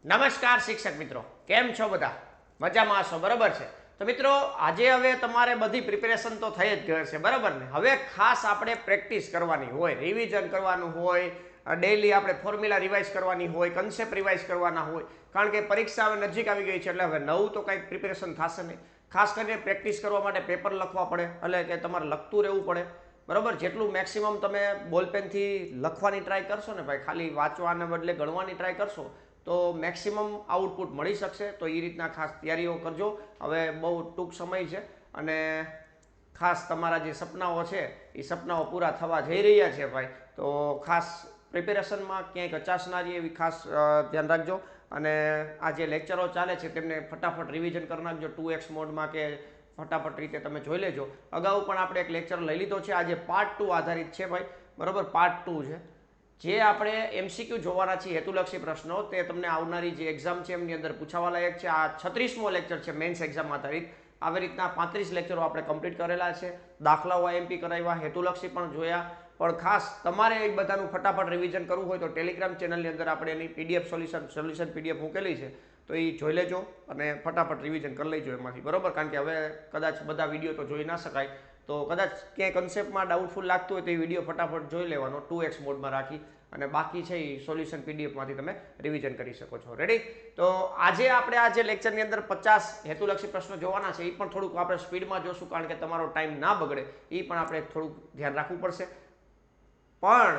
નમસ્કાર શિક્ષક મિત્રો, કેમ છો બધા? મજામાં હશો, બરાબર છે? તો મિત્રો આજે હવે તમારે બધી પ્રિપેરેશન તો થઈ જ ગઈ છે, બરાબર ને? હવે ખાસ આપણે પ્રેક્ટિસ કરવાની હોય, રિવિઝન કરવાનું હોય, ડેઈલી આપણે ફોર્મ્યુલા રિવાઇઝ કરવાની હોય, કન્સેપ્ટ રિવાઇઝ કરવાના હોય, કારણ કે પરીક્ષા હવે નજીક આવી ગઈ છે એટલે હવે નવું તો કંઈક પ્રિપેરેશન થશે નહીં. ખાસ કરીને પ્રેક્ટિસ કરવા માટે પેપર લખવા પડે, એટલે કે તમારે લખતું રહેવું પડે, બરાબર? જેટલું મેક્સિમમ તમે બોલપેનથી લખવાની ટ્રાય કરશો ને ભાઈ, ખાલી વાંચવાને બદલે ગણવાની ટ્રાય કરશો તો મેક્સિમમ આઉટપુટ મળી શકશે. તો એ રીતના ખાસ તૈયારીઓ કરજો. હવે બહુ ટૂંક સમય છે અને ખાસ તમારા જે સપનાઓ છે એ સપનાઓ પૂરા થવા જઈ રહ્યા છે ભાઈ. તો ખાસ પ્રિપેરેશનમાં ક્યાંય કચાશ ના રહે એવી ખાસ ધ્યાન રાખજો. અને આ જે લેક્ચરો ચાલે છે તેમને ફટાફટ રિવિઝન કરી નાખજો 2x મોડમાં, કે ફટાફટ રીતે તમે જોઈ લેજો. અગાઉ પણ આપણે એક લેક્ચર લઈ લીધો છે, આજે પાર્ટ 2 આધારિત છે ભાઈ, બરાબર? પાર્ટ 2 છે જે આપણે એમસીક્યુ જોવાના છીએ, હેતુલક્ષી પ્રશ્નો, તે તમને આવનારી જે એક્ઝામ છે એમની અંદર પૂછાવા લાયક છે. આ 36મો લેક્ચર છે મેન્સ એક્ઝામ આધારિત. આવી રીતના 35 લેક્ચરો આપણે કમ્પ્લીટ કરેલા છે, દાખલાઓ આઈએમપી કરાવ્યા, હેતુલક્ષી પણ જોયા. પણ ખાસ તમારે એ બધાનું ફટાફટ રિવિઝન કરવું હોય તો ટેલિગ્રામ ચેનલની અંદર આપણે એની પીડીએફ સોલ્યુશન પીડીએફ મૂકેલી છે, તો એ જોઈ લેજો અને ફટાફટ રિવિઝન કરી લેજો એમાંથી, બરાબર? કારણ કે હવે કદાચ બધા વિડીયો તો જોઈ ના શકાય, તો કદાચ ક્યાંય કન્સેપ્ટમાં ડાઉટફુલ લાગતું હોય તો એ વિડીયો ફટાફટ જોઈ લેવાનો 2x મોડમાં રાખી, અને બાકી છે એ સોલ્યુશન પીડીએફમાંથી તમે રિવિઝન કરી શકો છો. રેડી? તો આજે આપણે આ જે લેક્ચરની અંદર 50 હેતુલક્ષી પ્રશ્નો જોવાના છે એ પણ થોડુંક આપણે સ્પીડમાં જોશું, કારણ કે તમારો ટાઈમ ના બગડે એ પણ આપણે થોડુંક ધ્યાન રાખવું પડશે. પણ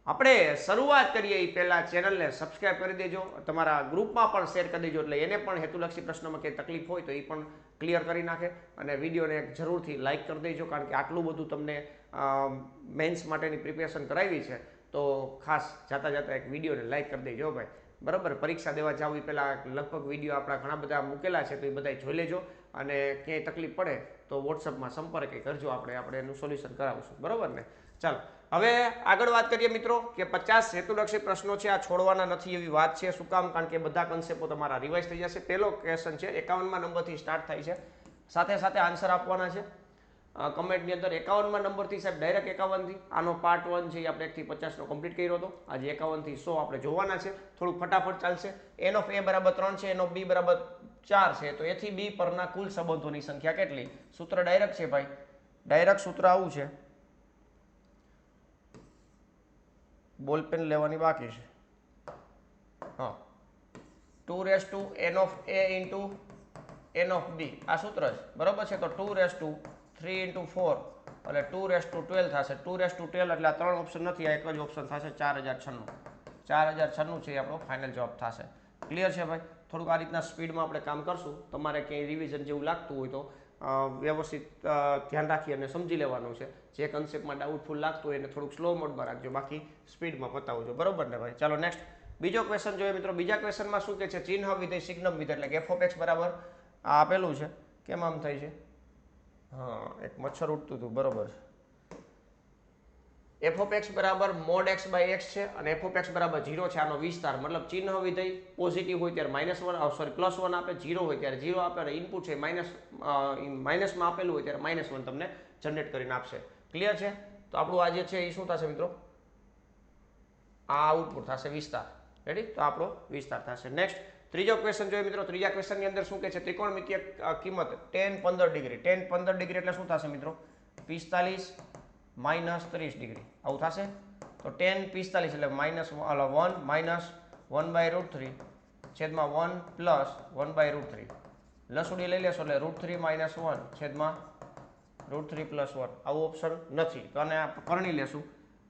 આપણે શરૂઆત કરીએ એ પહેલાં ચેનલને સબસ્ક્રાઈબ કરી દેજો, તમારા ગ્રુપમાં પણ શેર કરી દેજો, એટલે એને પણ હેતુલક્ષી પ્રશ્નોમાં કંઈ તકલીફ હોય તો એ પણ ક્લિયર કરી નાખે. અને વિડીયોને જરૂરથી લાઇક કરી દેજો, કારણ કે આટલું બધું તમને મેન્સ માટેની પ્રિપેરેશન કરાવી છે, તો ખાસ જાતા જાતા એક વિડીયોને લાઇક કરી દેજો ભાઈ, બરાબર? પરીક્ષા દેવા જાવ એ પહેલાં લગભગ વિડીયો આપણા ઘણા બધા મૂકેલા છે, તો એ બધા જોઈ લેજો. અને ક્યાંય તકલીફ પડે તો વોટ્સઅપમાં સંપર્ક કરજો, આપણે એનું સોલ્યુશન કરાવશું, બરાબર ને? ચાલો હવે આગળ વાત કરીએ મિત્રો, કે 50 હેતુલક્ષી પ્રશ્નો છે, આ છોડવાના નથી એવી વાત છે. શું કામ? કારણ કે બધા કન્સેપ્ટો તમારા રિવાઇઝ થઈ જશે. પહેલો ક્વેશ્ચન છે 51મા નંબરથી સ્ટાર્ટ થાય છે, સાથે સાથે આન્સર આપવાના છે કમેન્ટની અંદર. 51મા નંબરથી સાહેબ ડાયરેક્ટ 51થી, આનો પાર્ટ 1 છે એ આપણે 1 થી 50નો કમ્પ્લીટ કર્યો હતો. આજે 51 થી 100 આપણે જોવાના છે, થોડુંક ફટાફટ ચાલશે. એન ઓફ એ બરાબર 3 છે, એન ઓફ બી બરાબર 4 છે, તો એ થી બી પરના કુલ સંબંધોની સંખ્યા કેટલી? સૂત્ર ડાયરેક્ટ છે ભાઈ, ડાયરેક્ટ સૂત્ર આવું છે, બોલપેન લેવાની બાકી છે. હા, 2 n of A into n of B, આ સૂત્ર છે, બરાબર છે? તો 2 3 4 એટલે 2 થશે. 2 એટલે આ 3 ઓપ્શન નથી, આ એક જ ઓપ્શન થશે, 4096. 4096 છે એ આપણો ફાઇનલ જવાબ થશે. ક્લિયર છે ભાઈ? થોડુંક આ રીતના સ્પીડમાં આપણે કામ કરશું. તમારે ક્યાંય રિવિઝન જેવું લાગતું હોય તો વ્યવસ્થિત ધ્યાન રાખી અને સમજી લેવાનું છે. જે કન્સેપ્ટમાં ડાઉટફુલ લાગતું હોય એને થોડુંક સ્લો મોડમાં રાખજો, બાકી સ્પીડમાં પતાવજો, બરોબર ને ભાઈ? ચાલો નેક્સ્ટ બીજો ક્વેશ્ચન જોઈએ મિત્રો. બીજા ક્વેશ્ચનમાં શું કે છે? ચિહ્ન વિધેય સિગ્નમ વિધેય, એટલે કે એફ ઓફ એક્સ બરાબર આ આપેલું છે. કેમ આમ થાય છે? હા, એક મચ્છર ઉડતું હતું, બરોબર છે. એફ ઓફ એક્સ બરાબર મોડ એક્સ બાય એક્સ છે, અને એફ ઓફ એક્સ બરાબર 0 છે. આનો વિસ્તાર મતલબ ચિહ્ન વિધેય પોઝિટિવ હોય ત્યારે -1 +1 આપે, 0 હોય ત્યારે 0 આપે, અને ઇનપુટ છે માઇનસમાં આપેલું હોય ત્યારે -1 તમને જનરેટ કરીને આપશે. ક્લિયર છે? તો આપણું આ જે છે એ શું થશે મિત્રો? આ આઉટપુટ થશે વિસ્તાર. રેડી? તો આપણો વિસ્તાર થશે. નેક્સ્ટ ત્રીજો ક્વેશ્ચન જોઈએ મિત્રો. ત્રીજા ક્વેશ્ચનની અંદર શું કહે છે? ત્રિકોણમિતિય કિંમત tan 15 ડિગ્રી. tan 15 ડિગ્રી એટલે શું થશે મિત્રો? 45 - 30 ડિગ્રી, આવું થશે. તો tan 45 એટલે -1 -1/√3 છેદમાં 1 + 1/√3. લસુડી લઈ લેશો એટલે √3 - 1 છેદમાં √3 + 1. આવું ઓપ્શન નથી, તો આને પરણી લેશું.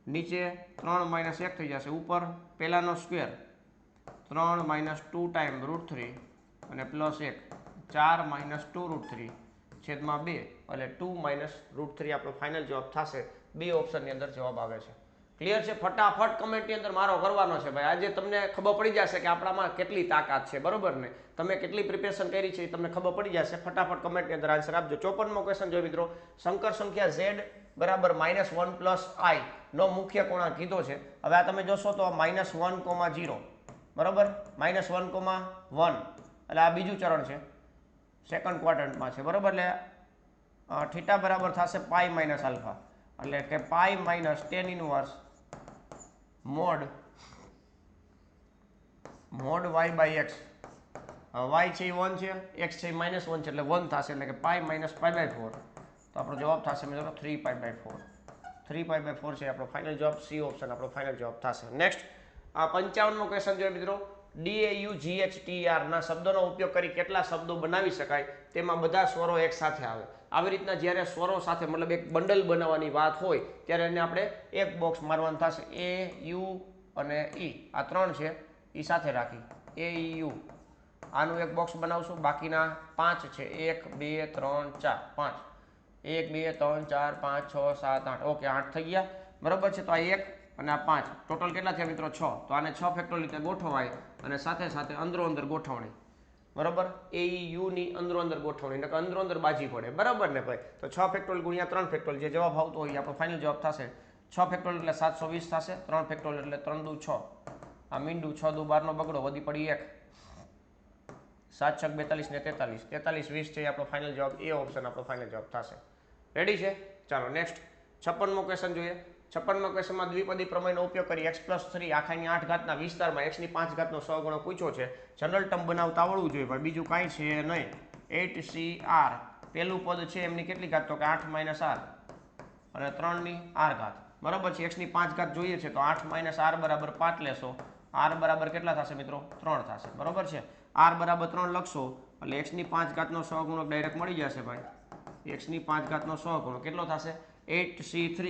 નીચે 3 - 1 થઈ જશે, ઉપર પહેલાનો સ્ક્વેર 3 - 2 ટાઈમ √3 અને +1 4 - 2√3 છેદમાં 2 એટલે 2 - √3 આપણો ફાઇનલ જવાબ થશે. બી ઓપ્શનની અંદર જવાબ આવે છે. ક્લિયર છે? ફટાફટ કમેન્ટની અંદર મારો કરવાનો છે ભાઈ. આજે તમને ખબર પડી જશે કે આપણામાં કેટલી તાકાત છે, બરોબર ને? તમે કેટલી પ્રિપેરેશન કરી છે એ તમને ખબર પડી જશે. ફટાફટ કમેન્ટની અંદર આન્સર આપજો. 54મો ક્વેશ્ચન જોઈએ મિત્રો. શંકર સંખ્યા z બરાબર -1 + i નો મુખ્ય કોણાંક કીધો છે. હવે આ તમે જોશો તો -1, 0 બરાબર, -1, 1 એટલે આ બીજું ચરણ છે, સેકન્ડ ક્વાડ્રન્ટમાં છે, બરાબર. એટલે થીટા બરાબર થશે π - α, એટલે કે π - tan 1 mod mod y by x. Y છે એ 1 છે, એક્સ છે એ -1 છે એટલે 1 થશે, એટલે કે પાઈ માઇનસ પાઈ બાય 4. તો આપણો જવાબ થશે મિત્રો 3 પાઈ બાય 4. 3 પાઈ બાય 4 છે આપણો ફાઇનલ જવાબ. સી ઓપ્શન આપણો ફાઇનલ જવાબ થશે. નેક્સ્ટ આ 55મો ક્વેશ્ચન જોઈએ મિત્રો. DAUGHTR ના શબ્દોનો ઉપયોગ કરી કેટલા શબ્દો બનાવી શકાય, તેમાં બધા સ્વરો એક સાથે આવે. આવી રીતના જ્યારે સ્વરો સાથે મતલબ એક બંડલ બનાવવાની વાત હોય ત્યારે એને આપણે એક બોક્સ મારવાનું થશે. એ યુ અને ઈ આ 3 છે એ સાથે રાખી એ ઈ યુ આનું એક બોક્સ બનાવશું. બાકીના 5 છે 1 2 3 4 5 1 2 3 4 5 6 7 8 ઓકે 8 થઈ ગયા બરાબર છે. તો આ 1 અને આ 5 ટોટલ કેટલા થયા મિત્રો 6. તો આને 6 ફેક્ટોરિયલ રીતે ગોઠવાય અને સાથે સાથે અંદરો અંદર ગોઠવણી બરાબર. એ યુ ની અંદરો અંદર ગોઠવણી એટલે અંદરો અંદર બાજી પડે બરાબર ને ભાઈ. તો 6 ફેક્ટોરિયલ ગુણ્યા 3 ફેક્ટોરિયલ જે જવાબ આવતો હોય આપણો ફાઇનલ જવાબ થશે. 6 ફેક્ટોરિયલ એટલે 720 થશે. 3 ફેક્ટોરિયલ એટલે 3 દુ 6 આ મીંડું 6 દુ 12 નો બગડો વધી પડી 1 7 6 42 ને 43 43 20 છે આપણો ફાઇનલ જવાબ. એ ઓપ્શન આપણો ફાઇનલ જવાબ થશે. રેડી છે. ચાલો નેક્સ્ટ 56મો ક્વેશ્ચન જોઈએ. 56મા ક્વેશ્ચનમાં દ્વિપદી પ્રમેયનો ઉપયોગ કરી x+3 આખાની 8 ઘાતના વિસ્તારમાં x ની 5 ઘાતનો સહગુણક પૂછ્યો છે. જનરલ ટર્મ બનાવતા આવડવું જોઈએ ભાઈ, બીજું કાંઈ છે નહીં. 8CR પહેલું પદ છે એમની કેટલી ઘાત તો કે 8 - r અને 3 ની r ઘાત બરાબર છે. x ની 5 ઘાત જોઈએ છે તો 8 - r બરાબર 5 લેશો. r બરાબર કેટલા થશે મિત્રો 3 થશે બરાબર છે. r બરાબર 3 લખશો એટલે x ની 5 ઘાતનો સહગુણક ડાયરેક્ટ મળી જશે ભાઈ. x ની 5 ઘાતનો સહગુણક કેટલો થશે 8C3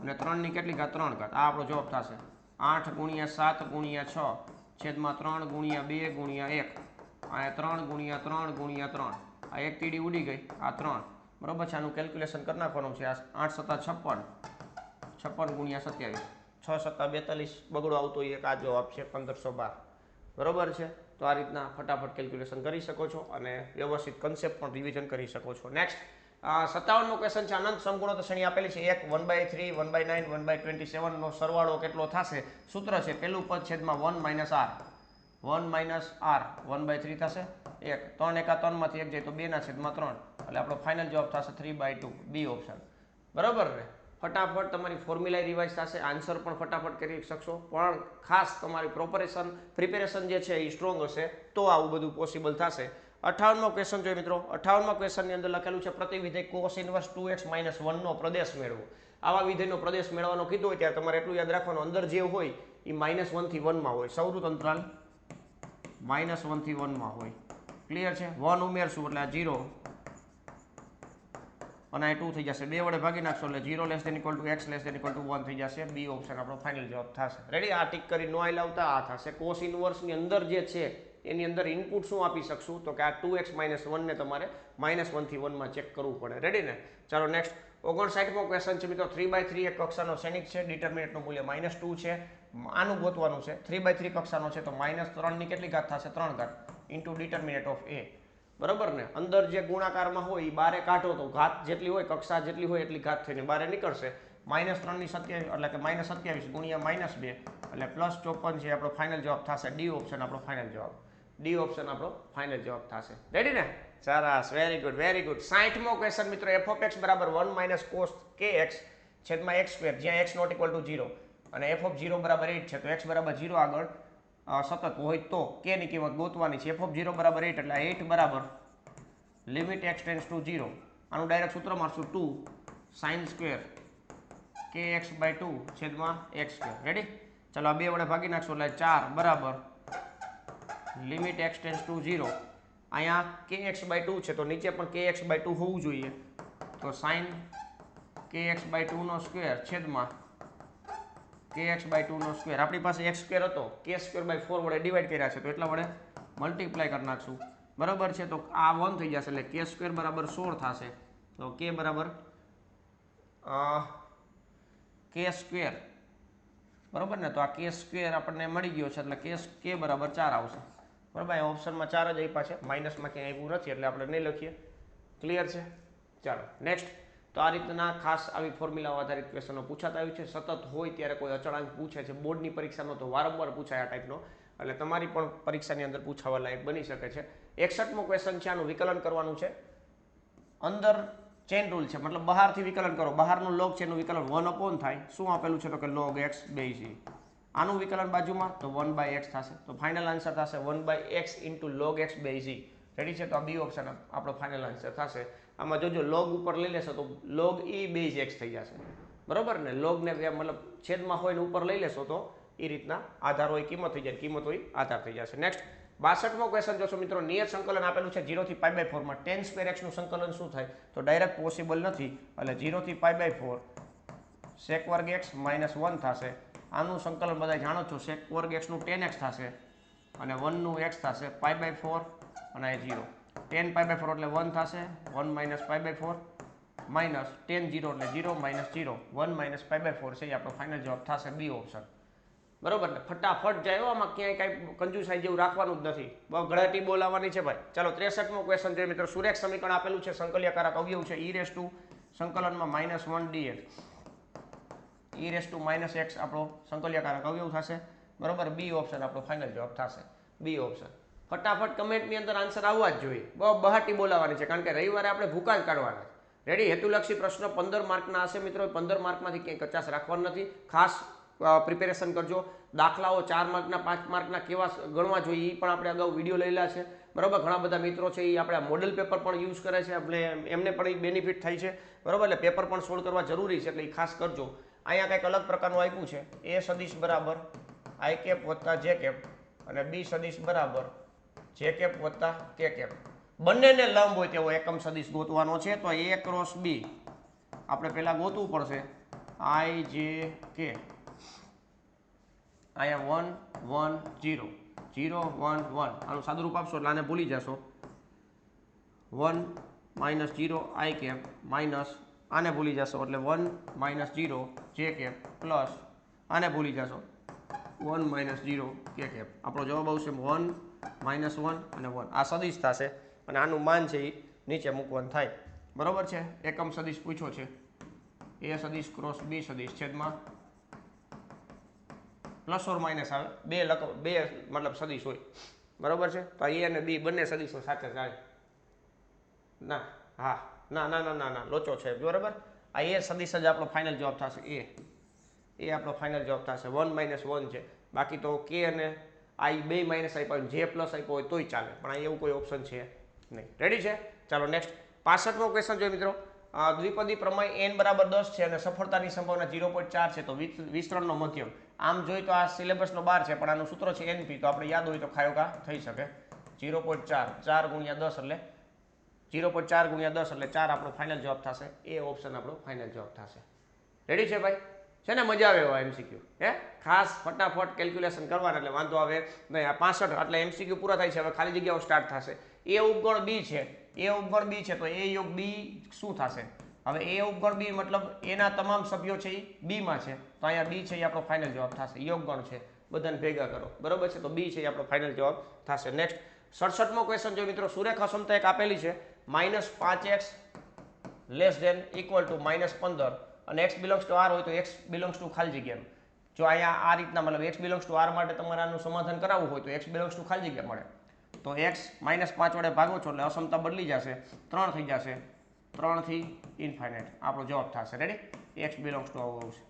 અને 3 ની કેટલી ઘાત 3 ઘાત. આ આપણો જવાબ થશે 8 × 7 × 6 છેદમાં 3 × 2 × 1 આ 3 × 3 × 3 આ એક કીડી ઉડી ગઈ આ 3 બરાબર છે. આનું કેલ્ક્યુલેશન કરી નાખવાનું છે. 8 × 7 = 56 56 × 27 6 × 7 42 બગડો આવતો એક આ જવાબ છે 1512 બરાબર છે. તો આ રીતના ફટાફટ કેલ્ક્યુલેશન કરી શકો છો અને વ્યવસ્થિત કન્સેપ્ટ પણ રિવિઝન કરી શકો છો. નેક્સ્ટ 57મો ક્વેશ્ચન છે. અનંત સમગુણોત્તર શ્રેણી આપેલી છે. 1 1/3 1/9 1/27 નો સરવાળો કેટલો થશે. સૂત્ર છે પહેલું પદ છેદમાં 1 - r 1 - r 1/3 થશે. 1 3 એકા 3 માંથી 1 જાય તો 2 ના છેદમાં 3 એટલે આપણો ફાઇનલ જવાબ થશે 3/2 બી ઓપ્શન બરાબર ને. ફટાફટ તમારી ફોર્મ્યુલા રિવાઇઝ થશે. આન્સર પણ ફટાફટ કરી શકશો. પણ ખાસ તમારી પ્રિપેરેશન જે છે એ સ્ટ્રોંગ હશે તો આવું બધું પોસિબલ થશે. 58મો ક્વેશ્ચન જોઈએ મિત્રો. 58મા ક્વેશ્ચનની અંદર લખેલું છે પ્રતિવિધેય cos ઇન્વર્સ 2x - 1 નો પ્રદેશ મેળવો. આવા વિધેયનો પ્રદેશ મેળવવાનો કીધું હોય ત્યારે તમારે એટલું યાદ રાખવાનું અંદર જે હોય એ -1 થી 1 માં હોય. સૌરું અંતરાલ -1 થી 1 માં હોય. ક્લિયર છે. 1 ઉમેરશું એટલે આ 0 અને આ 2 થઈ જશે. 2 વડે ભાગી નાખશો એટલે 0 <= x <= 1 થઈ જશે. બી ઓપ્શન આપણો ફાઇનલ જવાબ થશે. રેડી. આ ટીક કરી નો આઈ લાવતા આ થશે. cos ઇન્વર્સની અંદર જે છે એની અંદર ઇનપુટ શું આપી શકશું તો કે આ 2x - 1 ને તમારે -1 થી 1 માં ચેક કરવું પડે. રેડી ને. ચાલો નેક્સ્ટ 59મો ક્વેશ્ચન છે મિત્રો. 3/3 એક કક્ષાનો શ્રેણિક છે. ડિટરમિનન્ટનું મૂલ્ય -2 છે. આનું ગોતવાનું છે. 3/3 કક્ષાનો છે તો -3 ની કેટલી ઘાત થશે 3 ઘાત ઇન્ટુ ડિટરમિનન્ટ ઓફ a બરાબર ને. અંદર જે ગુણાકારમાં હોય એ બારે કાઢો તો ઘાત જેટલી હોય કક્ષા જેટલી હોય એટલી ઘાત થઈને બારે નીકળશે. -3 ની 27 એટલે કે -27 ગુણ્યા -2 એટલે +54 છે આપણો ફાઇનલ જવાબ થશે. ડી ઓપ્શન આપણો ફાઇનલ જવાબ. ડી ઓપ્શન આપણો ફાઇનલ જવાબ થશે. રેડી ને. સરસ. Very good very good. 60મો ક્વેશ્ચન મિત્રો. f(x) = 1 - cos kx છેદમાં x² જ્યાં x ≠ 0 અને f(0) = 8 છે તો x = 0 આગળ સતત હોય તો k ની કિંમત ગોતવાની છે. f(0) = 8 એટલે 8 બરાબર લિમિટ x → 0 આનું ડાયરેક્ટ સૂત્ર મારશું 2 sin² kx/2 છેદમાં x². રેડી. ચાલો આ 2 વડે ભાગી નાખશો એટલે 4 બરાબર લિમિટ x → 0 અહીંયા kx/2 છે તો નીચે પણ kx/2 હોવું જોઈએ તો sin kx/2 નો સ્ક્વેર છેદમાં kx/2 નો સ્ક્વેર. આપણી પાસે x² હતો k²/4 વડે ડિવાઈડ કર્યા છે તો એટલા વડે મલ્ટીપ્લાય કરી નાખશું બરાબર છે. તો આ 1 થઈ જશે એટલે k² = 16 થશે તો k બરાબર k² બરાબર ને. તો આ k² આપણને મળી ગયો છે એટલે k બરાબર 4 આવશે બરાબર. અહીં ઓપ્શનમાં 4 જ આપ્યા છે માઇનસમાં ક્યાંય આવ્યું નથી એટલે આપણે નહીં લખીએ. ક્લિયર છે. ચાલો નેક્સ્ટ. તો આ રીતના ખાસ આવી ફોર્મ્યુલા આધારિત ક્વેશ્ચનો પૂછાતા આવ્યું છે. સતત હોય ત્યારે કોઈ અચળાંક પૂછે છે બોર્ડની પરીક્ષામાં તો વારંવાર પૂછાય આ ટાઈપનો એટલે તમારી પણ પરીક્ષાની અંદર પૂછાવા લાયક બની શકે છે. 61મો ક્વેશ્ચન છે. આનું વિકલન કરવાનું છે. અંદર ચેન રૂલ છે મતલબ બહારથી વિકલન કરો. બહારનું log છે એનું વિકલન 1 upon થાય. શું આપેલું છે તો કે log x બેઝ આનું વિકલન બાજુમાં તો 1/x થશે. તો ફાઇનલ આન્સર થશે 1/x into log x by z. Ready છે? તો આ બી ઓપ્શન આપણો ફાઇનલ આન્સર થશે. આમાં જોજો લોગ ઉપર લઈ લેશો તો log e બેઝ x થઈ જશે. બરોબર ને? લોગ ને મતલબ છેદમાં હોય ને ઉપર લઈ લેશો તો એ રીતના આધાર હોય કિંમત થઈ જાય, કિંમત હોય આધાર થઈ જશે. નેક્સ્ટ 62મો ક્વેશ્ચન જોશો મિત્રો. નિયત સંકલન આપેલું છે 0 થી π/4 માં tan સ્ક્વેર x નું સંકલન શું થાય? તો ડાયરેક્ટ પોસિબલ નથી, એટલે 0 થી π/4 sec વર્ગ x - 1 થશે. આનું સંકલન બધા જાણો છો, sec વર્ગ x નું tan x થશે અને 1 નું x થશે π/4 અને આ 0. tan π/4 એટલે 1 થશે, 1 - π/4 માઇનસ tan 0 એટલે 0 - 0, 1 - π/4 છે એ આપણો ફાઇનલ જવાબ થશે બી ઓપ્શન. બરોબર ને? ફટાફટ જાય, આમાં ક્યાંય કાંઈ કંજુસાઈ જેવું રાખવાનું જ નથી, બહુ ગળાટી બોલાવવાની છે ભાઈ. ચાલો 63મો ક્વેશ્ચન જોઈએ મિત્રો. સુરેખ સમીકરણ આપેલું છે, સંકલ્યકારક અવયવ છે e રેસ ટુ સંકલનમાં -1 dx, e raise to -x આપણો સંકલ્યકારક અવયવ થશે. બરોબર? બી ઓપ્શન આપણો ફાઇનલ જવાબ થશે બી ઓપ્શન. ફટાફટ કમેન્ટની અંદર આન્સર આવવા જ જોઈએ, બહુ બહાટી બોલાવવાની છે, કારણ કે રવિવારે આપણે ભૂકા જ કાઢવાના. રેડી? હેતુલક્ષી પ્રશ્ન 15 માર્કના હશે મિત્રો. 15 માર્કમાંથી ક્યાંય 50 રાખવાનું નથી. ખાસ પ્રિપેરેશન કરજો. દાખલાઓ 4 માર્કના 5 માર્કના કેવા ગણવા જોઈએ એ પણ આપણે અગાઉ વિડીયો લઈલા છે. બરાબર? ઘણા બધા મિત્રો છે એ આપણે મોડેલ પેપર પણ યુઝ કરે છે, એટલે એમને પણ એ બેનિફિટ થાય છે. બરાબર? એટલે પેપર પણ સોલ્વ કરવા જરૂરી છે, એટલે એ ખાસ કરજો. અહીંયા કંઈક અલગ પ્રકારનું આપ્યું છે, એ સદિશ બરાબર આઈ કેપ વત્તા જે કેપ અને બી સદિશ બરાબર જે કેપ વત્તા કે કેપ. બંનેને લંબ હોય તેવો એકમ સદિશ ગોતવાનો છે. તો એ ક્રોસ બી આપણે પહેલાં ગોતવું પડશે. આઈ જે કે અહીંયા 1 1 0 0 1 1 આનું સાદું રૂપ આપશો એટલે આને ભૂલી જશો. 1 - 0 આઈ કેપ માઇનસ આને ભૂલી જશો એટલે 1 - 0 જે કેપ પ્લસ આને ભૂલી જશો 1 - 0 કે કેપ. આપણો જવાબ આવશે 1 - 1 અને 1. આ સદિશ થશે અને આનું માન છે એ નીચે મૂકવાનું થાય. બરોબર છે? એકમ સદિશ પૂછ્યો છે, એ સદિશ ક્રોસ બી સદિશ છેદમાં પ્લસ ઓર માઇનસ આવે, બે મતલબ સદિશ હોય. બરોબર છે? તો એ અને બી બંને સદિશો સાથે જાય ના. હા, ના ના ના ના ના લોચો છે. બરાબર? આ એ સદિશ જ આપણો ફાઇનલ જવાબ થશે. એ આપણો ફાઇનલ જવાબ થશે. 1 - 1 છે. બાકી તો કે અને આઈ બે માઇનસ આપ્યા જે પ્લસ આપ્યો હોય તોય ચાલે, પણ આ એવું કોઈ ઓપ્શન છે નહીં. રેડી છે? ચાલો નેક્સ્ટ 65મો ક્વેશ્ચન જોઈએ મિત્રો. દ્વિપદી પ્રમેય n બરાબર 10 છે અને સફળતાની સંભાવના 0.4 છે. તો વિસ્તરણનો મધ્યમ આમ જોઈએ તો આ સિલેબસનો 12 છે, પણ આનું સૂત્ર છે NP, તો આપણે યાદ હોય તો ખાયોકા થઈ શકે. 0.4 4 × 10 એટલે 0.4 × 10 એટલે 4 આપણો ફાઇનલ જવાબ થશે. એ ઓપ્શન આપણો ફાઇનલ જવાબ થશે. રેડી છે ભાઈ? છે ને? મજા આવે એવા MCQ. ખાસ ફટાફટ કેલ્ક્યુલેશન કરવાના એટલે વાંધો આવે નહીં. આ 65 એટલે MCQ પૂરા થાય છે. હવે ખાલી જગ્યાઓ સ્ટાર્ટ થશે. એ ઉપગણ બી છે, એ ઉપગણ બી છે, તો એ યોગ બી શું થશે? હવે એ ઉપગણ બી મતલબ એના તમામ સભ્યો છે એ બીમાં છે, તો અહીંયા બી છે એ આપણો ફાઇનલ જવાબ થશે. યોગગણ છે, બધાને ભેગા કરો. બરોબર છે? તો બી છે એ આપણો ફાઇનલ જવાબ થશે. નેક્સ્ટ 67મો ક્વેશ્ચન જો મિત્રો. સુરેખા ક્ષમતા એક આપેલી છે -5x ≤ -15 અને x બિલોંગ્સ ટુ r હોય તો x બિલોંગ્સ ટુ ખાલી જગ્યાનું. જો અહીંયા આ રીતના મતલબ x બિલોંગ્સ ટુ r માટે તમારે આનું સમાધાન કરાવવું હોય તો x બિલોંગ્સ ટુ ખાલી જગ્યા મળે. તો x -5 વડે ભાગો છો એટલે અસમતા બદલી જશે, 3 થઈ જશે, 3 થી ઇન્ફાઇનાઇટ આપણો જવાબ થશે. રેડી? x બિલોંગ્સ ટુ આવું આવશે.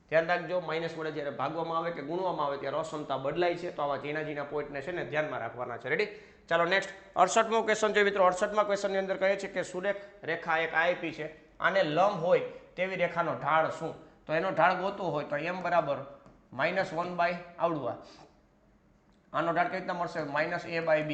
ધ્યાન રાખજો, માઇનસ વડે જ્યારે ભાગવામાં આવે કે ગુણવામાં આવે ત્યારે અસમતા બદલાય છે, તો આવા ઝીણા ઝીણા પોઈન્ટને છે ને ધ્યાનમાં રાખવાના છે. રેડી? ચાલો નેક્સ્ટ 68મો ક્વેશ્ચન જોઈએ મિત્રો. 68મા ક્વેશ્ચનની અંદર કહે છે કે સુરેખ રેખા એક આપી છે, આને લંબ હોય તેવી રેખાનો ઢાળ શું? તો એનો ઢાળ ગોતવો હોય તો m બરાબર -1 બાય આવડું આનો ઢાળ કઈ રીતના મળશે? -a/b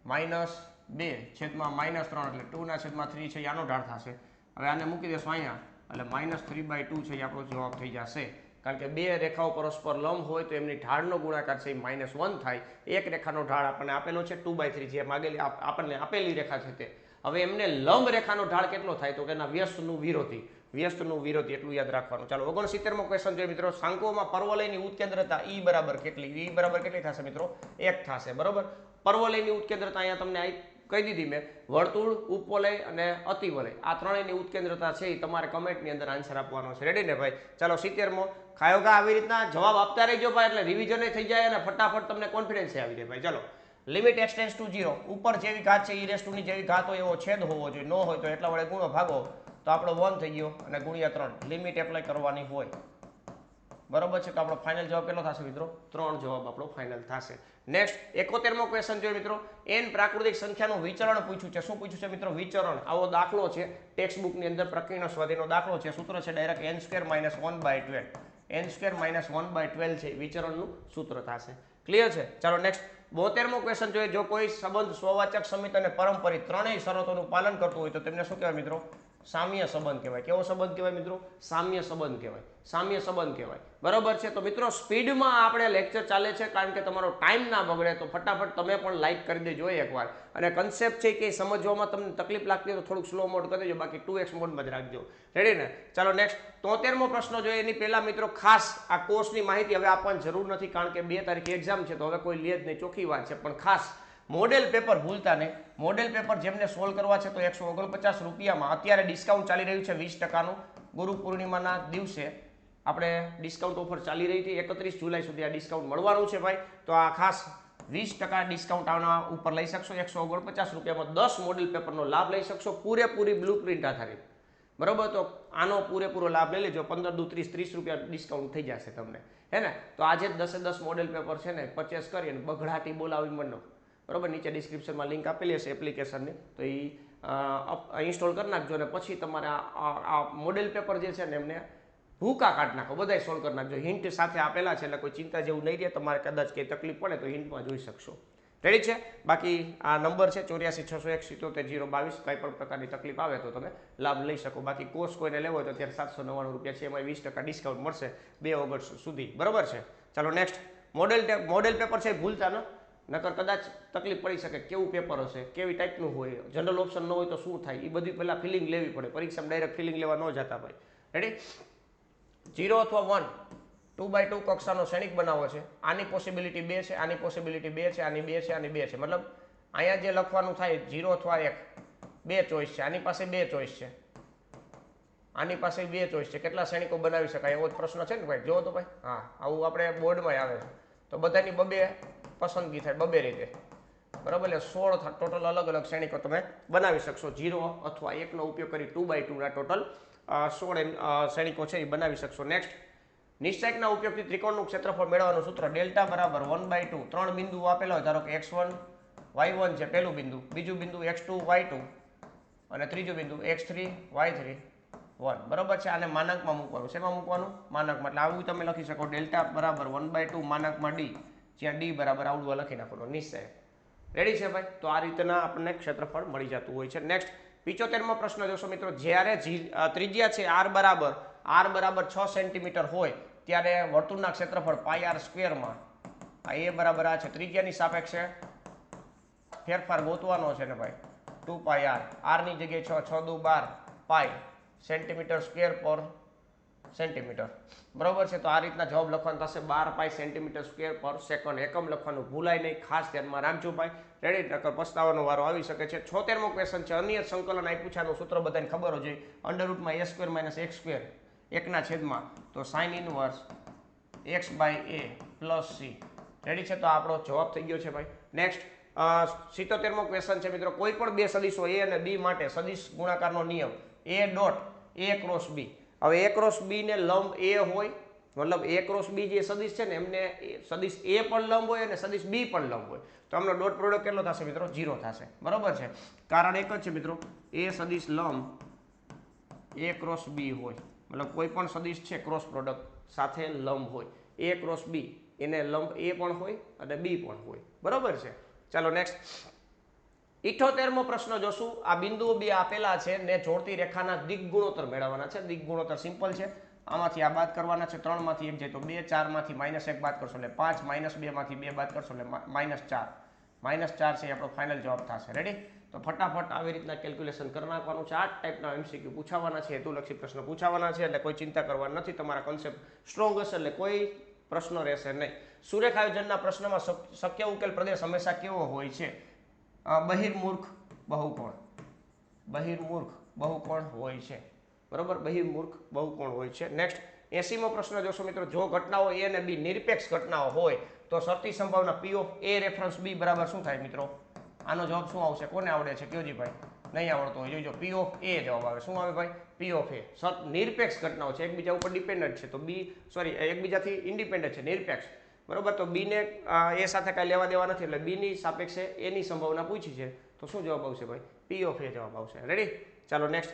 -2 છેદમાં -3 એટલે 2/3 છે આનો ઢાળ થશે. હવે આને મૂકી દેશો અહીંયા એટલે -3/2 છે એ આપણો જવાબ થઈ જશે. કારણ કે બે રેખાઓ પરસ્પર લંબ હોય તો એમની ઢાળનો ગુણાકાર છે એ -1 થાય. એક રેખાનો ઢાળ આપણને આપેલો છે 2/3, જે માગેલી આપણને આપેલી રેખા છે તે. હવે એમને લંબ રેખાનો ઢાળ કેટલો થાય? તો કે એના વ્યસ્તનું વિરોધી એટલું યાદ રાખવાનું. ચાલો 69મો ક્વેશ્ચન જોઈએ મિત્રો. શંકુઓમાં પર્વલયની ઉત્કેન્દ્રતા E બરાબર કેટલી? E બરાબર કેટલી થશે મિત્રો? 1 થશે. બરોબર? પર્વલયની ઉત્કેન્દ્રતા અહીંયા તમને કહી દીધી મેં. વર્તુળ, ઉપવલય અને અતિવલય આ ત્રણેયની ઉત્કેન્દ્રતા છે એ તમારે કમેન્ટની અંદર આન્સર આપવાનો છે. રેડી ને ભાઈ? ચાલો 70મો. ખાયોગા આવી રીતના જવાબ આપતા રહેજો ભાઈ, એટલે રિવિઝન થઈ જાય અને ફટાફટ તમને કોન્ફિડન્સ આવી જાય ભાઈ. ચાલો લિમિટ x ટેન્ડ્સ ટુ 0 ઉપર જેવી ઘાત છે e ની જેવી ઘાત હોય એવો છેદ હોવો જોઈએ. ન હોય તો એટલા વડે ગુણો ભાગો તો આપણો 1 થઈ ગયો અને ગુણ્યા 3 લિમિટ એપ્લાય કરવાની હોય. બરોબર છે, તો આપણો ફાઇનલ જવાબ કેટલો થશે મિત્રો? 3 જવાબ આપણો ફાઇનલ થશે. નેક્સ્ટ 71મો ક્વેશ્ચન જોઈએ મિત્રો. n પ્રાકૃતિક સંખ્યાનું વિચરણ પૂછ્યું છે. શું પૂછ્યું છે મિત્રો? વિચરણ. આવો દાખલો છે ટેક્સ્ટ બુક ની અંદર પ્રકીર્ણ સ્વાધીનો દાખલો છે. સૂત્ર છે ડાયરેક્ટ n² - 1/12. n² - 1/12 છે વિચરણનું સૂત્ર થશે. ક્લિયર છે? ચાલો નેક્સ્ટ 72મો ક્વેશ્ચન જોઈએ. જો કોઈ સંબંધ સ્વવાચક, સમિત અને પરંપરિત ત્રણેય શરતોનું પાલન કરતું હોય તો તેમને શું કહેવાય મિત્રો? સામ્ય સંબંધ કહેવાય. કેવો સંબંધ કહેવાય મિત્રો? સામ્ય સંબંધ કહેવાય. સામ્ય સંબંધ કહેવાય. બરોબર છે. તો મિત્રો સ્પીડમાં આપણે લેક્ચર ચાલે છે કારણ કે તમારો ટાઈમ ના બગડે, તો ફટાફટ તમે પણ લાઈક કરી દેજો એકવાર. અને કન્સેપ્ટ છે કે સમજવામાં તમને તકલીફ લાગતી હોય તો થોડુંક સ્લો મોડ કરી દેજો, બાકી 2x મોડમાં જ રાખજો. રેડી ને? ચાલો નેક્સ્ટ 73મો પ્રશ્ન જોઈએ. એની પહેલા મિત્રો ખાસ આ કોર્સની માહિતી હવે આપવાની જરૂર નથી કારણ કે 2 તારીખે એક્ઝામ છે, તો હવે કોઈ લે જ નહીં, ચોખ્ખી વાત છે. પણ ખાસ મોડેલ પેપર ભૂલતા નહીં. મોડેલ પેપર જેમને સોલ્વ કરવા છે તો 149 રૂપિયામાં અત્યારે ડિસ્કાઉન્ટ ચાલી રહ્યું છે 20%નું. ગુરુ પૂર્ણિમાના દિવસે આપણે ડિસ્કાઉન્ટ ઓફર ચાલી રહી હતી. 31 જુલાઈ સુધી આ ડિસ્કાઉન્ટ મળવાનું છે ભાઈ. તો આ ખાસ 20% ડિસ્કાઉન્ટ આના ઉપર લઈ શકશો. 149 રૂપિયામાં 10 મોડેલ પેપરનો લાભ લઈ શકશો, પૂરેપૂરી બ્લુ પ્રિન્ટ આધારિત. બરોબર? તો આનો પૂરેપૂરો લાભ લઈ લેજો. 15 દુ 30 રૂપિયા ડિસ્કાઉન્ટ થઈ જશે તમને, હે ને? તો આજે જ 10 મોડેલ પેપર છે ને પરચેસ કરી અને બઘડાટી બોલાવી મંડો. બરોબર? નીચે ડિસ્ક્રિપ્શનમાં લિંક આપેલી હશે એપ્લિકેશનની, તો એ ઇન્સ્ટોલ કરી નાખજો અને પછી તમારે આ મોડેલ પેપર જે છે ને એમને ભૂકા કાઢી નાખો, બધાય સોલ્વ કરી નાખજો. હિન્ટ સાથે આપેલા છે એટલે કોઈ ચિંતા જેવું નહીં રહે. તમારે કદાચ કંઈ તકલીફ પડે તો હિન્ટમાં જોઈ શકશો. રેડી છે? બાકી આ નંબર છે 8461777022. કંઈ પણ પ્રકારની તકલીફ આવે તો તમે લાભ લઈ શકો. બાકી કોર્સ કોઈને લેવો હોય તો અત્યારે 799 રૂપિયા છે, એમાં 20% ડિસ્કાઉન્ટ મળશે 2 ઓગસ્ટ સુધી. બરોબર છે? ચાલો નેક્સ્ટ મોડેલ પેપર છે ભૂલતા ન, નકર કદાચ તકલીફ પડી શકે. કેવું પેપર હશે, કેવી ટાઈપનું હોય, જનરલ ઓપ્શન ન હોય તો શું થાય, એ બધી પહેલાં ફિલિંગ લેવી પડે. પરીક્ષામાં ડાયરેક્ટ ફિલિંગ લેવા ન જતા ભાઈ. રેડી? 0 અથવા 1 2x2 કક્ષાનો શ્રેણિક બનાવો છે. આની પોસિબિલિટી 2 છે, આની પોસિબિલિટી 2 છે, આની 2 છે, આની 2 છે. મતલબ અહીંયા જે લખવાનું થાય 0 અથવા 1, 2 ચોઈસ છે. આની પાસે 2 ચોઈસ છે, આની પાસે 2 ચોઈસ છે. કેટલા શ્રેણિકો બનાવી શકાય એવો જ પ્રશ્ન છે ને ભાઈ? જો તો ભાઈ, હા, આવું આપણે બોર્ડમાં આવે છે. તો બધાની 2 પસંદગી થાય, 2 રીતે. બરાબર? એટલે 16 ટોટલ અલગ અલગ શ્રેણિકો તમે બનાવી શકશો. 0 અથવા 1નો ઉપયોગ કરી 2x2 ના ટોટલ 16 શ્રેણિકો છે એ બનાવી શકશો. નેક્સ્ટ નિશ્ચયકના ઉપયોગથી ત્રિકોણનું ક્ષેત્રફળ મેળવવાનું સૂત્ર ડેલ્ટા બરાબર 1/2. 3 બિંદુઓ આપેલા હોય, ધારો કે x1 y1 છે પહેલું બિંદુ, બીજું બિંદુ x2 y2 અને ત્રીજું બિંદુ x3 y3 1. બરોબર છે? આને માનાંકમાં મૂકવાનું. શેમાં મૂકવાનું? માનાંકમાં. એટલે આવું તમે લખી શકો ડેલ્ટા બરાબર 1/2 માનાંકમાં d, જ્યાં d બરાબર આવડું લખી નાખવાનું નિશ્ચય. રેડી છે ભાઈ? તો આ રીતના આપણને ક્ષેત્રફળ મળી જતું હોય છે. નેક્સ્ટ 75મો પ્રશ્ન જોશો મિત્રો. જ્યારે ત્રિજ્યા છે r બરાબર 6 સેન્ટીમીટર હોય ત્યારે વર્તુળના ક્ષેત્રફળ πr² માં આ a બરાબર આ છે. ત્રિજ્યાની સાપેક્ષે ફેરફાર ગોતવાનો છે ને ભાઈ. 2πr, r ની જગ્યાએ 6 દુ 12 પાઈ સેન્ટીમીટર સ્ક્વેર પર સેન્ટીમીટર. બરોબર છે? તો આ રીતના જવાબ લખવાનો થશે 12 પાઈ સેન્ટીમીટર સ્ક્વેર પર સેકન્ડ. એકમ લખવાનું ભૂલાય નહીં, ખાસ ધ્યાનમાં રાખજો ભાઈ. રેડી? નકર પસ્તાવાનો વારો આવી શકે છે. 76મો ક્વેશ્ચન છે. અનિયત સંકલન આપ્યું છે, આનું સૂત્ર બધાને ખબર હોય જોઈએ. √a² - x², 1/. તો sin inverse x/a + c. Ready છે? તો આપણો જવાબ થઈ ગયો છે ભાઈ. નેક્સ્ટ 77મો ક્વેશ્ચન છે મિત્રો. કોઈ પણ 2 સદિશો a અને b માટે સદિશ ગુણાકારનો નિયમ a dot a cross b. હવે a ક્રોસ b ને લંબ a હોય, મતલબ a ક્રોસ b જે સદિશ છે ને એમને સદિશ a પણ લંબ હોય અને સદિશ b પણ લંબ હોય. તો આમનો ડોટ પ્રોડક્ટ કેટલો થશે મિત્રો? 0 થશે. બરોબર છે? કારણ એક જ છે મિત્રો, a સદિશ લંબ a ક્રોસ b હોય, મતલબ કોઈ પણ સદિશ છે ક્રોસ પ્રોડક્ટ સાથે લંબ હોય. a ક્રોસ b એને લંબ a પણ હોય અને b પણ હોય. બરોબર છે? ચાલો નેક્સ્ટ 78મો પ્રશ્ન જોશું. આ બિંદુઓ 2 આપેલા છે ને જોડતી રેખાના દિક ગુણોત્તર મેળવવાના છે. દિક ગુણોત્તર સિમ્પલ છે. આમાંથી આ બાદ કરવાના છે. 3 માંથી 1 જાય તો 2, 4 માંથી -1 બાદ કરશો એટલે 5, -2 માંથી 2 બાદ કરશો એટલે -4. -4 છે આપણો ફાઇનલ જવાબ થશે. રેડી? તો ફટાફટ આવી રીતના કેલ્ક્યુલેશન કરી નાખવાનું છે. 8 ટાઈપના MCQ પૂછાવાના છે, હેતુલક્ષી પ્રશ્ન પૂછાવાના છે, એટલે કોઈ ચિંતા કરવાની નથી. તમારા કોન્સેપ્ટ સ્ટ્રોંગ હશે એટલે કોઈ પ્રશ્ન રહેશે નહીં. સુરેખ આયોજનના પ્રશ્નમાં શક્ય ઉકેલ પ્રદેશ હંમેશા કેવો હોય છે? બહિર્મુખ બહુકોણ. બહિર્મુખ બહુકોણ હોય છે. બરોબર? બહિર્મુખ બહુકોણ હોય છે. નેક્સ્ટ 80મો પ્રશ્ન જોશો મિત્રો. જો ઘટનાઓ a અને b નિરપેક્ષ ઘટનાઓ હોય તો શરતી સંભાવના p of a reference b બરાબર શું થાય મિત્રો? આનો જવાબ શું આવશે? કોને આવડે છે? કયોજી ભાઈ. નહીં આવડતો હોય જોજો પી ઓફ એ જવાબ આવે. શું આવે ભાઈ? પી ઓફ એ. નિરપેક્ષ ઘટનાઓ છે, એકબીજા ઉપર ડિપેન્ડન્ટ છે, તો એકબીજાથી ઇન્ડિપેન્ડન્ટ છે, નિરપેક્ષ. બરોબર, તો બી ને એ સાથે કાંઈ લેવા દેવા નથી, એટલે બી ની સાપેક્ષે એની સંભાવના પૂછી છે, તો શું જવાબ આવશે ભાઈ? પી ઓફ એ જવાબ આવશે. રેડી? ચાલો નેક્સ્ટ.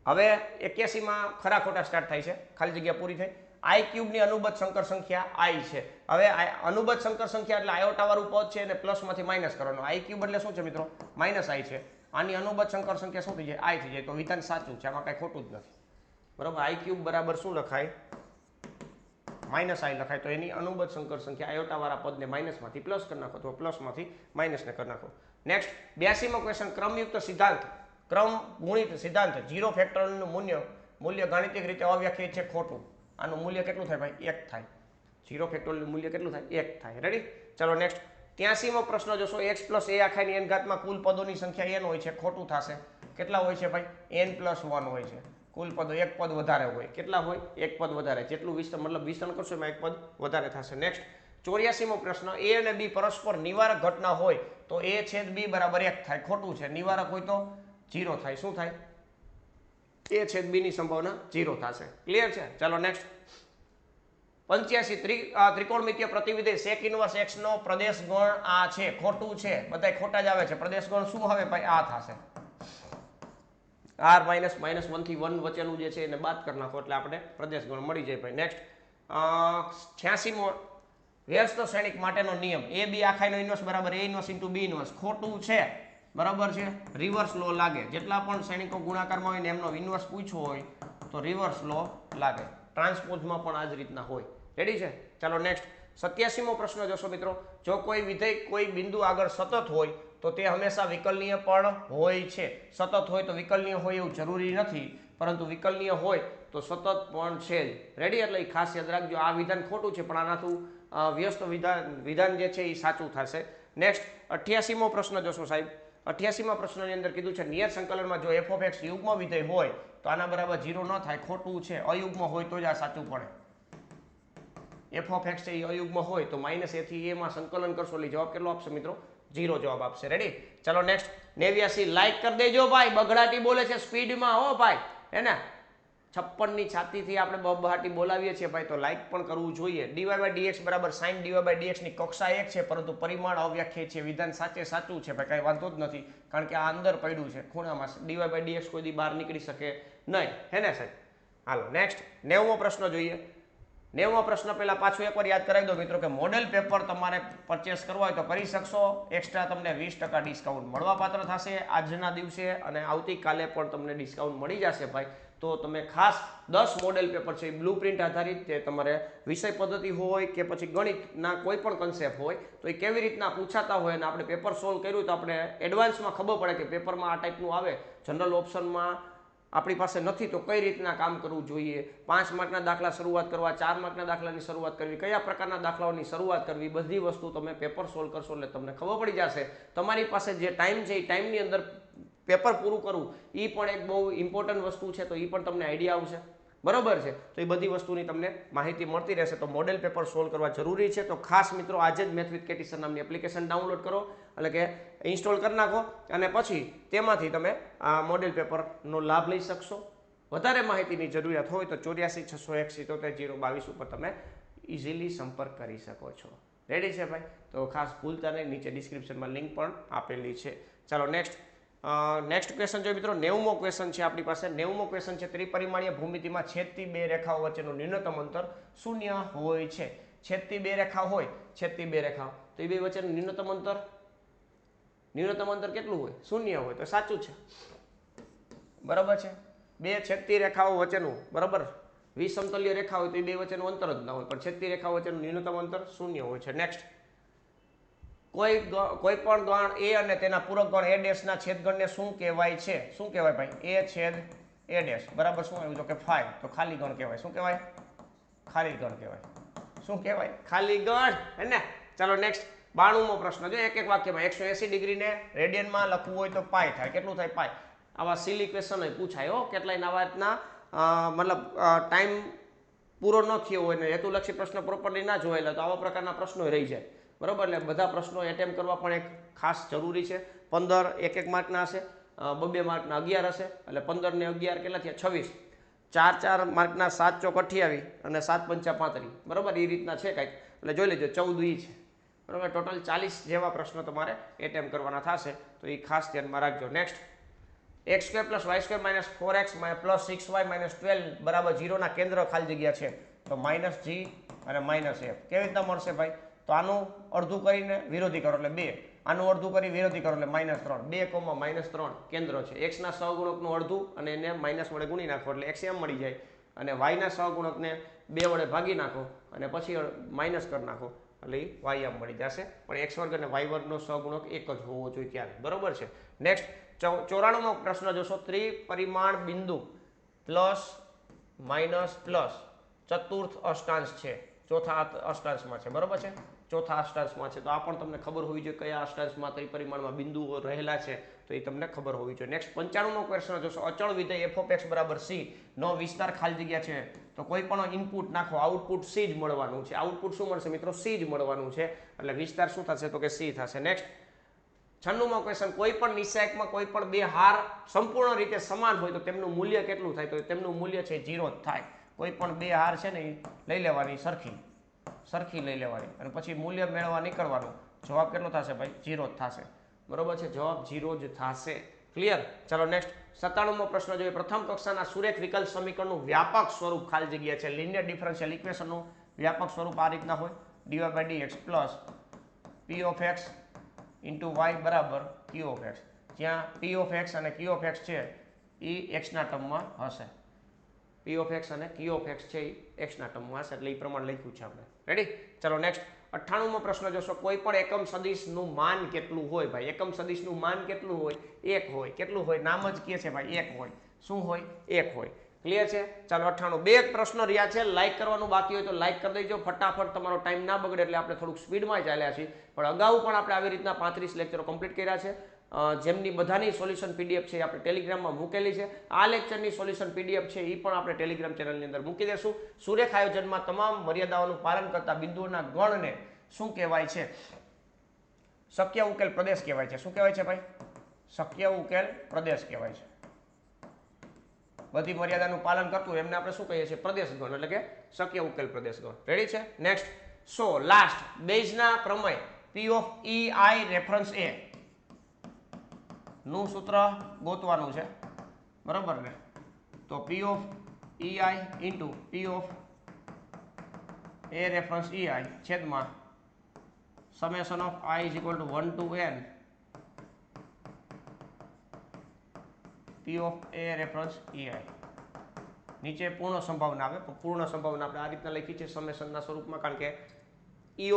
હવે 81માં ખરા ખોટા સ્ટાર્ટ થાય છે, ખાલી જગ્યા પૂરી થઈ. આઈ ક્યુબની અનુબદ્ધ સંકર સંખ્યા આઈ છે. હવે અનુબદ્ધ સંકર સંખ્યા એટલે આયોટા વાળું પદ છે અને પ્લસમાંથી માઇનસ કરવાનું. આઈ ક્યુબ એટલે શું છે મિત્રો? માઇનસ આઈ છે. આની અનુબદ્ધ સંકર સંખ્યા શું થઈ જાય? આઈ થઈ જાય. તો વિધાન સાચું છે, આમાં કાંઈ ખોટું જ નથી. બરોબર, આઈ ક્યુબ બરાબર શું લખાય? માઇનસ આઈ લખાય. તો એની અનુબદ્ધ સંકર સંખ્યા આયોટા વાળા પદને માઇનસમાંથી પ્લસ કરી નાખો, તો પ્લસમાંથી માઇનસને કરી નાખો. Next 82મો question. ક્રમયુક્ત સિદ્ધાંત, ક્રમ ગુણિત સિદ્ધાંત, 0 ફેક્ટોરિયલનું મૂલ્ય ગાણિતિક રીતે અવ્યાખ્યાયિત છે, ખોટું. આનું મૂલ્ય કેટલું થાય ભાઈ? 1 થાય. 0 ફેક્ટોરિયલનું મૂલ્ય કેટલું થાય? 1 થાય. રેડી? ચાલો નેક્સ્ટ. 83મો પ્રશ્ન જોશો. x પ્લસ a આખાની n ઘાતમાં કુલ પદોની સંખ્યા n હોય છે, ખોટું થશે. કેટલા હોય છે ભાઈ? n પ્લસ 1 હોય છે. કુલ પદો એક પદ વધારે હોય. કેટલા હોય? એક પદ વધારે. જેટલું વિસ્તરણ કરશો એમાં એક પદ વધારે થશે. નેક્સ્ટ 84મો પ્રશ્ન. a અને b પરસ્પર નિવારક ઘટના હોય તો a છેદ b બરાબર 1 થાય, ખોટું છે. નિવારક હોય તો 0 થાય. શું થાય? a છેદ b ની સંભાવના 0 થશે. ક્લિયર છે? ચાલો નેક્સ્ટ. 85 ત્રિકોણમિતીય પ્રતિવિધેય sec ઇન્વર્સ x નો પ્રદેશ ગણ આ છે, ખોટું છે. બધાય ખોટા જ આવે છે. પ્રદેશ ગણ શું આવે ભાઈ? આ થશે. r માઇનસ -1 થી 1 વચ્ચેનું જે છે એને બાદ કરી નાખો એટલે આપણે પ્રદેશ ગણ મળી જાય ભાઈ. નેક્સ્ટ 86મો વ્યસ્ત શ્રેણિક માટેનો નિયમ a b આખાઈનો ઇન્વર્સ બરાબર a inverse into b inverse, ખોટું છે. બરાબર છે? રિવર્સ લો લાગે. જેટલા પણ શ્રેણિકો ગુણાકારમાં હોય ને એમનો ઇન્વર્સ પૂછ્યો હોય તો રિવર્સ લો લાગે. ટ્રાન્સપોઝમાં પણ આ જ રીતના હોય. રેડી છે? ચાલો નેક્સ્ટ. 87મો પ્રશ્ન જોશો મિત્રો. જો કોઈ વિધેય કોઈ બિંદુ આગળ સતત હોય તો તે હંમેશા વિકલનીય પણ હોય છે. સતત હોય તો વિકલનીય હોય એવું જરૂરી નથી, પરંતુ વિકલનીય હોય તો સતત પણ છે જ. રેડી? એટલે એ ખાસ યાદ રાખજો. આ વિધાન ખોટું છે, પણ આનાથી વ્યસ્ત વિધાન જે છે એ સાચું થશે. નેક્સ્ટ 88મો પ્રશ્ન જોશો સાહેબ. 88મા પ્રશ્નની અંદર કીધું છે નિયત સંકલનમાં જો f of x યુગ્મ વિધેય હોય તો આના બરાબર 0 ન થાય, ખોટું છે. અયુગ્મ હોય તો જ આ સાચું પડે. f of x છે એ અયુગ્મ હોય તો -a થી a માં સંકલન કરશો એટલે જવાબ કેટલો આપશે મિત્રો? 0 જવાબ આપશે. રેડી? ચાલો નેક્સ્ટ. 89 લાઈક કરી દેજો ભાઈ. બગડાટી બોલે છે સ્પીડમાં હો ભાઈ, હે ને? 56 ની છાતીથી આપણે બબહાટી બોલાવીએ છીએ ભાઈ, તો લાઈક પણ કરવું જોઈએ. dy/dx બરાબર sin dy/dx ની કક્ષા 1 છે, પરંતુ પરિમાણ અવ્યાખ્યાયિત છે. વિધાન સાચું છે ભાઈ, કાંઈ વાંધો જ નથી, કારણ કે આ અંદર પડ્યું છે ખૂણામાં. dy/dx કોઈ દી બહાર નીકળી શકે નહીં, હે ને સાહેબ? હાલો નેક્સ્ટ 90મો પ્રશ્ન જોઈએ. 90મો પ્રશ્ન પહેલા પાછું એકવાર યાદ કરાવી દો મિત્રો કે મોડેલ પેપર તમારે પરચેસ કરવા હોય તો કરી શકશો. એક્સ્ટ્રા તમને 20% ડિસ્કાઉન્ટ મળવાપાત્ર થશે આજના દિવસે, અને આવતીકાલે પણ તમને ડિસ્કાઉન્ટ મળી જશે ભાઈ. તો તમે ખાસ 10 મોડેલ પેપર છે, બ્લુ પ્રિન્ટ આધારિત, તે તમારે વિષય પદ્ધતિ હોય કે પછી ગણિતના કોઈ પણ કન્સેપ્ટ હોય તો એ કેવી રીતના પૂછાતા હોય અને આપણે પેપર સોલ્વ કર્યું તો આપણે એડવાન્સમાં ખબર પડે કે પેપરમાં આ ટાઈપનું આવે, જનરલ ઓપ્શનમાં આપણી પાસે નથી તો કઈ રીતના કામ કરવું જોઈએ, 5 માર્કના દાખલા શરૂઆત કરવા, 4 માર્કના દાખલાની શરૂઆત કરવી, કયા પ્રકારના દાખલાઓની શરૂઆત કરવી, બધી વસ્તુ તમે પેપર સોલ્વ કરશો એટલે તમને ખબર પડી જશે. તમારી પાસે જે ટાઈમ છે એ ટાઈમની અંદર પેપર પૂરું કરવું એ પણ એક બહુ ઇમ્પોર્ટન્ટ વસ્તુ છે, તો એ પણ તમને આઈડિયા આવશે. બરોબર છે? તો એ બધી વસ્તુની તમને માહિતી મળતી રહેશે. તો મોડેલ પેપર સોલ્વ કરવા જરૂરી છે. તો ખાસ મિત્રો આજે જ મેથ વિથ કેટી સર નામની એપ્લિકેશન ડાઉનલોડ કરો, એટલે કે ઇન્સ્ટોલ કરી નાખો, અને પછી તેમાંથી તમે આ મોડેલ પેપરનો લાભ લઈ શકશો. વધારે માહિતીની જરૂરિયાત હોય તો 84 601 77 022 ઉપર તમે ઇઝીલી સંપર્ક કરી શકો છો. રેડી છે ભાઈ? તો ખાસ ભૂલતા નહીં, નીચે ડિસ્ક્રિપ્શનમાં લિંક પણ આપેલી છે. ચાલો નેક્સ્ટ. નેક્સ્ટ ક્વેશ્ચન જોઈએ મિત્રો. 90મો ક્વેશ્ચન છે આપણી પાસે. 90મો ક્વેશ્ચન છે ત્રિપરિમાણીય ભૂમિતિમાં છેદતી બે રેખાઓ વચ્ચેનું ન્યૂનતમ અંતર 0 હોય છે. છેદતી બે રેખા હોય, છેદતી બે રેખાઓ, તો એ બે વચ્ચેનું ન્યૂનતમ અંતર કેટલું હોય? 0 હોય. તો સાચું છે. બરાબર છે? બે છેદતી રેખાઓ વચ્ચેનું, બરાબર, વિસમતલીય રેખા હોય તો એ બે વચ્ચેનું અંતર જ ના હોય, પણ છેદતી રેખાઓ વચ્ચેનું ન્યૂનતમ અંતર 0 હોય છે. નેક્સ્ટ. કોઈ પણ ગણ a અને તેના પૂરક ગણ a ડેશ ના છેદગણને શું કહેવાય છે? શું કહેવાય ભાઈ? a છેદ a ડેશ બરાબર શું આવ્યું? તો કે 5. તો ખાલી ગણ કહેવાય. શું કહેવાય? ખાલી ગણ કહેવાય. શું કહેવાય? ખાલી ગણ, હે ને? ચાલો નેક્સ્ટ. 92મો પ્રશ્ન જો એક વાક્યમાં 180 ડિગ્રીને રેડિયનમાં લખવું હોય તો પાઈ થાય. કેટલું થાય પાઈ? આવા સિલી ક્વેશ્ચન પૂછાય હો કેટલાય નવા રીતના, મતલબ ટાઈમ પૂરો ન થયો હોય ને હેતુલક્ષી પ્રશ્ન પ્રોપરલી ના જોયેલા તો આવા પ્રકારના પ્રશ્નો રહી જાય. બરાબર, એટલે બધા પ્રશ્નો એટેમ્પ કરવા પણ એક ખાસ જરૂરી છે. 15 એક માર્કના હશે, 2 માર્કના 11 હશે, એટલે 15 ને 11 કેટલા થયા? 26. 4 માર્કના 7 ચોક 28 અને 7 પંચા 35, બરાબર, એ રીતના છે કાંઈક, એટલે જોઈ લેજો. 14 ઈ છે, બરાબર. ટોટલ 40 જેવા પ્રશ્નો તમારે એટેમ્પ કરવાના થશે, તો એ ખાસ ધ્યાનમાં રાખજો. Next, x² + y² - 4x + 6y - 12 બરાબર 0 ના કેન્દ્ર ખાલી જગ્યા છે, તો -g અને -f કેવી રીતના મળશે ભાઈ? તો આનું અડધું કરીને વિરોધી કરો એટલે 2, આનું અડધું કરી વિરોધી કરો એટલે -3, 2, -3 કેન્દ્ર છે. x ના સહગુણકનું અડધું અને એને માઇનસ વડે ગુણી નાખો એટલે x એમ મળી જાય, અને y ના સહગુણકને 2 વડે ભાગી નાખો અને પછી માઇનસ કરી નાખો એટલે y એમ મળી જશે. પણ x² અને y² નો સહગુણક એક જ હોવો જોઈએ ત્યારે, બરોબર છે. નેક્સ્ટ, 94મો પ્રશ્ન જોશો. ત્રિપરિમાણ બિંદુ પ્લસ માઇનસ પ્લસ ચતુર્થ અષ્ટાંશ છે, ચોથા અષ્ટાંશમાં છે, બરોબર છે, ચોથા અષ્ટાંશમાં છે. તો આ પણ તમને ખબર હોવી જોઈએ કયા અષ્ટાંશમાં ત્રિપરિમાણમાં બિંદુઓ રહેલા છે, તો એ તમને ખબર હોવી જોઈએ. નેક્સ્ટ, 95મો પ્રશ્ન જોશો. અચળ વિધેય f(x) = c નો વિસ્તાર ખાલી જગ્યા છે, તો કોઈ પણ ઇનપુટ નાખો, આઉટપુટ c જ મળવાનું છે. આઉટપુટ શું મળશે મિત્રો? c જ મળવાનું છે, એટલે વિસ્તાર શું થશે? તો કે c થશે. નેક્સ્ટ, 96મો ક્વેશ્ચન. કોઈ પણ નિશ્ચાયકમાં કોઈ પણ બે હાર સંપૂર્ણ રીતે સમાન હોય તો તેમનું મૂલ્ય કેટલું થાય? તો તેમનું મૂલ્ય છે 0 જ થાય. કોઈ પણ બે હાર છે ને એ લઈ લેવાની, સરખી લઈ લેવાની, અને પછી મૂલ્ય મેળવવા નીકળવાનું. જવાબ કેટલો થશે ભાઈ? 0 જ થશે, બરોબર છે, જવાબ 0 જ થશે. ક્લિયર? ચાલો નેક્સ્ટ, 97મો પ્રશ્ન જોઈએ. પ્રથમ કક્ષાના સુરેખ વિકલ સમીકરણનું વ્યાપક સ્વરૂપ ખાલી જગ્યા છે. લિનિયર ડિફરન્શિયલ ઇક્વેશનનું વ્યાપક સ્વરૂપ આ રીતના હોય: dy/dx પ્લસ p(x) * y બરાબર q(x), જ્યાં p(x) અને q(x) છે એ x ના ટર્મમાં હશે. p(x) અને q(x) છે એ x ના ટર્મમાં હશે, એટલે એ પ્રમાણે લખ્યું છે આપણે. રેડી? ચલો નેક્સ્ટ, 98મો પ્રશ્ન જોશો. કોઈ પણ એકમ સદિશનું માન કેટલું હોય? ભાઈ એકમ સદિશનું માન કેટલું હોય? 1 હોય. કેટલું હોય? નામ જ કહે છે ભાઈ 1 હોય. શું હોય? 1 હોય. ક્લિયર છે? ચાલો 98. બે પ્રશ્ન રહ્યા છે. લાઈક કરવાનું બાકી હોય તો લાઈક કરી દેજો ફટાફટ, તમારો ટાઈમ ના બગડે. એટલે આપણે થોડુંક સ્પીડમાં ચાલ્યા છીએ, પણ અગાઉ પણ આપણે આવી રીતના 35 લેક્ચરો કમ્પ્લીટ કર્યા છે, જેમની બધાની સોલ્યુશન પીડીએફ છે આપણે ટેલિગ્રામમાં મૂકેલી છે. આ લેક્ચરની સોલ્યુશન પીડીએફ છે એ પણ આપણે ટેલિગ્રામ ચેનલની અંદર મૂકી દેશું. સુરેખ આયોજનમાં તમામ મર્યાદાઓનું પાલન કરતા બિંદુઓના ગણને શું કહેવાય છે? શક્ય ઉકેલ પ્રદેશ કહેવાય છે. શું કહેવાય છે ભાઈ? શક્ય ઉકેલ પ્રદેશ કહેવાય છે. બધી મર્યાદાનું પાલન કરતું એમને આપણે શું કહીએ છીએ? પ્રદેશ ગણ, એટલે કે શક્ય ઉકેલ પ્રદેશ ગણ. રેડી છે? નેક્સ્ટ, લાસ્ટ, બેઝના પ્રમેય P(e(i) રેફરન્સ a નું સૂત્ર ગોતવાનું છે, બરોબર ને? તો P(e(i) * P(a) રેફરન્સ ei છેદમાં summation of i = 1 to n P(a) reference ei. નીચે પૂર્ણ સંભાવના આવે, પૂર્ણ સંભાવના આપણે આ રીતના લખી છે સમેશનના સ્વરૂપમાં, કારણ કે e(i)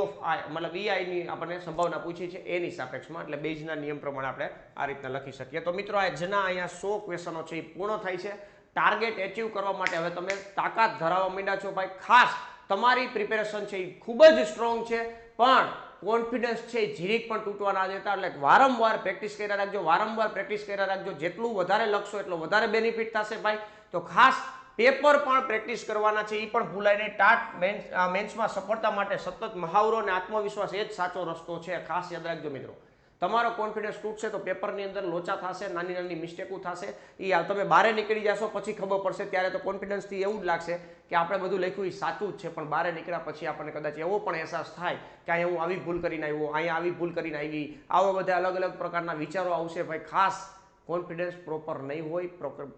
મતલબ ei ની આપણને સંભાવના પૂછી છે એની સાપેક્ષમાં, એટલે બેઝના નિયમ પ્રમાણે આપણે આ રીતના લખી શકીએ. તો મિત્રો આજના અહીંયા 100 ક્વેશ્ચનો છે એ પૂર્ણ થાય છે. ટાર્ગેટ એચીવ કરવા માટે હવે તમે તાકાત ધરાવવા માંડ્યા છો ભાઈ. ખાસ તમારી પ્રિપેરેશન છે એ ખૂબ જ સ્ટ્રોંગ છે, પણ કોન્ફિડન્સ છે એ જીરીક પણ તૂટવા ના દેતા. એટલે વારંવાર પ્રેક્ટિસ કર્યા રાખજો, વારંવાર પ્રેક્ટિસ કર્યા રાખજો. જેટલું વધારે લખશો એટલો વધારે બેનિફિટ થશે ભાઈ. તો ખાસ પેપર પણ પ્રેક્ટિસ કરવાના છે, એ પણ ભૂલાય નહીં. ટાટ મેન્સમાં સફળતા માટે સતત મહાવરો અને આત્મવિશ્વાસ એ જ સાચો રસ્તો છે. ખાસ યાદ રાખજો મિત્રો. તમારો કોન્ફિડન્સ તૂટશે તો પેપરની અંદર લોચા થશે, નાની નાની મિસ્ટેકો થશે. એ તમે બહાર નીકળી જશો પછી ખબર પડશે, ત્યારે તો કોન્ફિડન્સથી એવું જ લાગશે કે આપણે બધું લખ્યું એ સાચું જ છે. પણ બહાર નીકળ્યા પછી આપણને કદાચ એવો પણ અહેસાસ થાય કે અહીંયા હું આવી ભૂલ કરીને આવ્યો, અહીંયા આવી ભૂલ કરીને આવી, આવા બધા અલગ અલગ પ્રકારના વિચારો આવશે ભાઈ. ખાસ કોન્ફિડન્સ પ્રોપર નહીં હોય,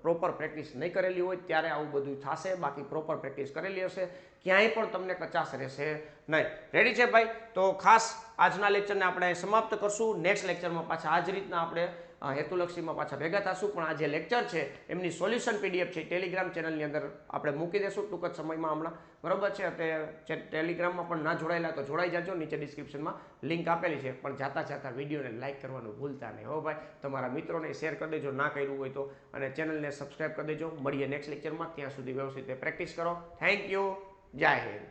પ્રોપર પ્રેક્ટિસ નહીં કરેલી હોય ત્યારે આવું બધું થશે. બાકી પ્રોપર પ્રેક્ટિસ કરેલી હશે ક્યાંય પણ તમને કચાશ રહેશે નહીં. રેડી છે ભાઈ? તો ખાસ આજના લેક્ચરને આપણે સમાપ્ત કરશું. નેક્સ્ટ લેક્ચરમાં પાછા આ જ રીતના આપણે હેતુલક્ષીમાં પાછા ભેગા થશું. પણ આ જે લેક્ચર છે એમની સોલ્યુશન પીડીએફ છે ટેલિગ્રામ ચેનલની અંદર આપણે મૂકી દેશું ટૂંક જ સમયમાં હમણાં, બરોબર છે? તે ટેલિગ્રામમાં પણ ના જોડાયેલા તો જોડાઈ જાજો, નીચે ડિસ્ક્રિપ્શનમાં લિંક આપેલી છે. પણ જાતા વિડીયોને લાઇક કરવાનું ભૂલતા નહીં હો ભાઈ. તમારા મિત્રોને શેર કરી દેજો ના કર્યું હોય તો, અને ચેનલને સબસ્ક્રાઈબ કરી દેજો. મળીએ નેક્સ્ટ લેક્ચરમાં. ત્યાં સુધી વ્યવસ્થિત પ્રેક્ટિસ કરો. Thank you. જય હિન્દ.